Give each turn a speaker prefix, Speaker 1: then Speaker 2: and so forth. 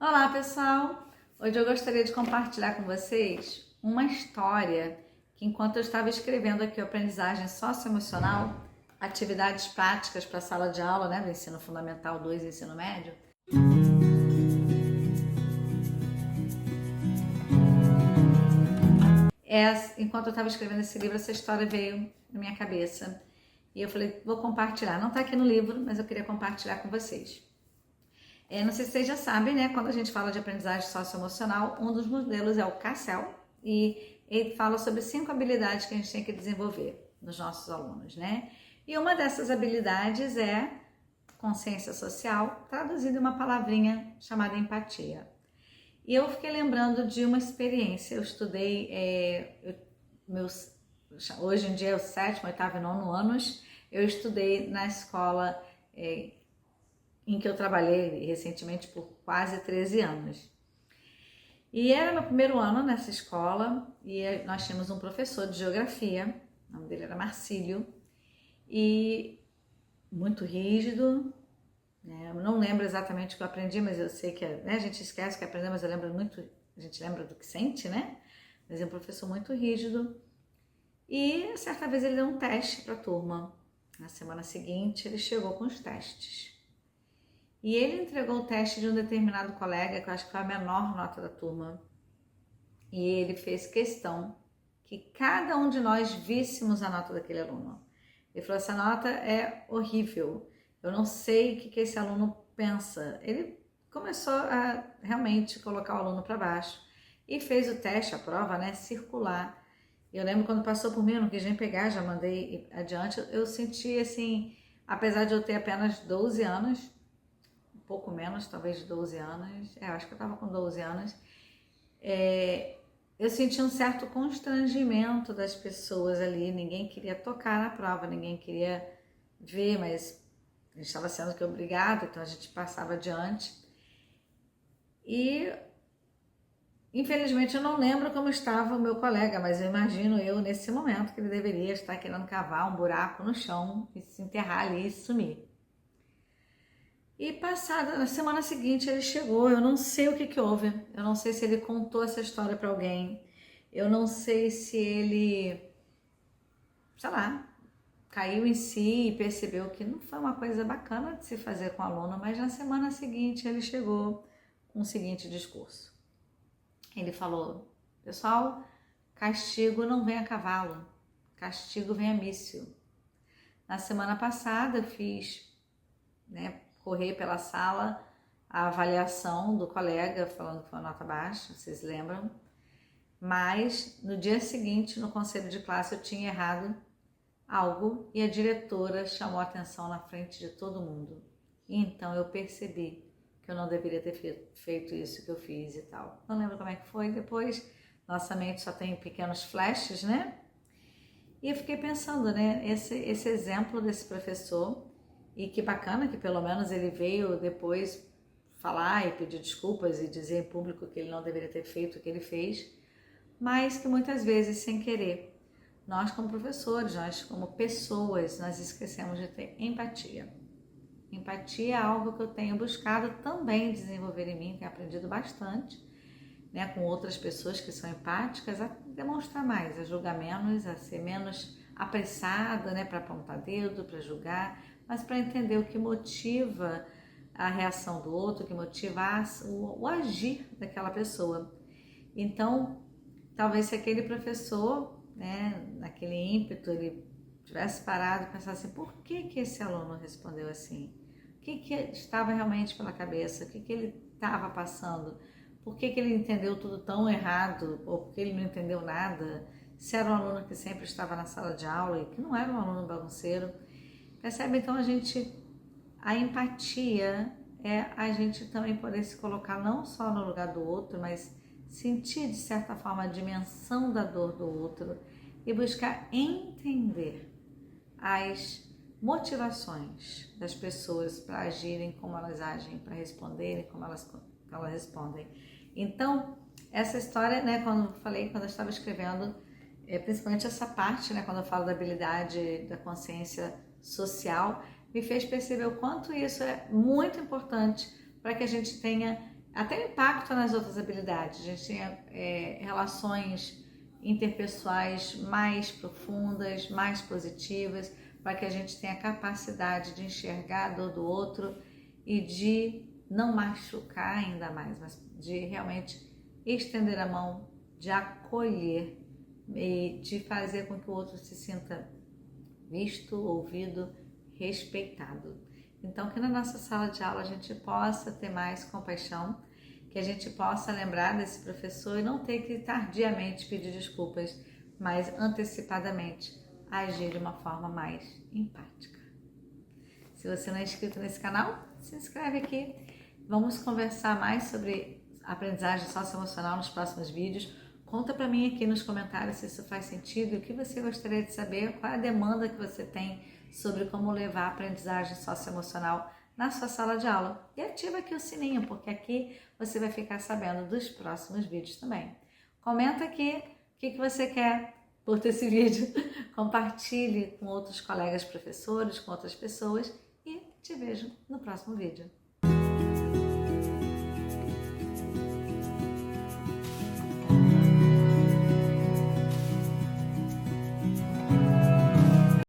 Speaker 1: Olá, pessoal! Hoje eu gostaria de compartilhar com vocês uma história que, enquanto eu estava escrevendo aqui a aprendizagem socioemocional, atividades práticas para a sala de aula, né, do ensino fundamental 2 e ensino médio, enquanto eu estava escrevendo esse livro, essa história veio na minha cabeça e eu falei, vou compartilhar. Não está aqui no livro, mas eu queria compartilhar com vocês. Não sei se vocês já sabem, né? Quando a gente fala de aprendizagem socioemocional, um dos modelos é o CASEL e ele fala sobre 5 habilidades que a gente tem que desenvolver nos nossos alunos, né? E uma dessas habilidades é consciência social, traduzida em uma palavrinha chamada empatia. E eu fiquei lembrando de uma experiência. Eu estudei hoje em dia é o 7º, 8º e 9º anos. Eu estudei na escola em que eu trabalhei recentemente por quase 13 anos. E era meu primeiro ano nessa escola e nós tínhamos um professor de geografia, o nome dele era Marcílio, e muito rígido, né? Eu não lembro exatamente o que eu aprendi, mas eu sei que né, a gente esquece que aprendeu, mas eu lembro muito, a gente lembra do que sente, né? Mas é um professor muito rígido. E certa vez ele deu um teste para a turma. Na semana seguinte ele chegou com os testes. E ele entregou o teste de um determinado colega, que eu acho que foi a menor nota da turma. E ele fez questão que cada um de nós víssemos a nota daquele aluno. Ele falou, essa nota é horrível, eu não sei o que esse aluno pensa. Ele começou a realmente colocar o aluno para baixo e fez o teste, a prova, né, circular. Eu lembro quando passou por mim, eu não quis nem pegar, já mandei adiante, eu senti assim, apesar de eu ter apenas 12 anos, pouco menos, talvez de 12 anos, eu acho que eu estava com 12 anos, eu senti um certo constrangimento das pessoas ali, ninguém queria tocar na prova, ninguém queria ver, mas a gente estava sendo que obrigado, então a gente passava adiante. E infelizmente eu não lembro como estava o meu colega, mas eu imagino eu nesse momento que ele deveria estar querendo cavar um buraco no chão e se enterrar ali e sumir. E passada, na semana seguinte ele chegou, eu não sei o que houve, eu não sei se ele contou essa história para alguém, eu não sei se ele, sei lá, caiu em si e percebeu que não foi uma coisa bacana de se fazer com o aluno, mas na semana seguinte ele chegou com o seguinte discurso. Ele falou, pessoal, castigo não vem a cavalo, castigo vem a míssil. Na semana passada eu fiz, né, correr pela sala a avaliação do colega, falando que foi uma nota baixa, vocês lembram? Mas no dia seguinte, no conselho de classe, eu tinha errado algo e a diretora chamou a atenção na frente de todo mundo. E então eu percebi que eu não deveria ter feito isso que eu fiz e tal. Não lembro como é que foi, depois nossa mente só tem pequenos flashes, né? E eu fiquei pensando, né, esse exemplo desse professor. E que bacana que pelo menos ele veio depois falar e pedir desculpas e dizer em público que ele não deveria ter feito o que ele fez, mas que muitas vezes, sem querer, nós como professores, nós como pessoas, nós esquecemos de ter empatia. Empatia é algo que eu tenho buscado também desenvolver em mim, tenho aprendido bastante, né, com outras pessoas que são empáticas, a demonstrar mais, a julgar menos, a ser menos apressada, né, para apontar dedo, para julgar, mas para entender o que motiva a reação do outro, o que motiva o agir daquela pessoa. Então, talvez se aquele professor, né, naquele ímpeto, ele tivesse parado e pensasse assim, por que esse aluno respondeu assim? O que estava realmente pela cabeça? O que ele estava passando? Por que ele entendeu tudo tão errado? Ou por que ele não entendeu nada? Se era um aluno que sempre estava na sala de aula e que não era um aluno bagunceiro. Percebe? Então a empatia é a gente também poder se colocar não só no lugar do outro, mas sentir de certa forma a dimensão da dor do outro e buscar entender as motivações das pessoas para agirem como elas agem, para responderem como elas respondem. Então, essa história, né, quando eu estava escrevendo, principalmente essa parte, né, quando eu falo da habilidade da consciência social, me fez perceber o quanto isso é muito importante para que a gente tenha até impacto nas outras habilidades. A gente tenha relações interpessoais mais profundas, mais positivas, para que a gente tenha a capacidade de enxergar a dor do outro e de não machucar ainda mais, mas de realmente estender a mão, de acolher e de fazer com que o outro se sinta visto, ouvido, respeitado. Então, que na nossa sala de aula a gente possa ter mais compaixão, que a gente possa lembrar desse professor e não ter que tardiamente pedir desculpas, mas antecipadamente agir de uma forma mais empática. Se você não é inscrito nesse canal, se inscreve aqui. Vamos conversar mais sobre aprendizagem socioemocional nos próximos vídeos. Conta para mim aqui nos comentários se isso faz sentido e o que você gostaria de saber, qual é a demanda que você tem sobre como levar a aprendizagem socioemocional na sua sala de aula. E ativa aqui o sininho, porque aqui você vai ficar sabendo dos próximos vídeos também. Comenta aqui o que você quer por esse vídeo, compartilhe com outros colegas professores, com outras pessoas e te vejo no próximo vídeo.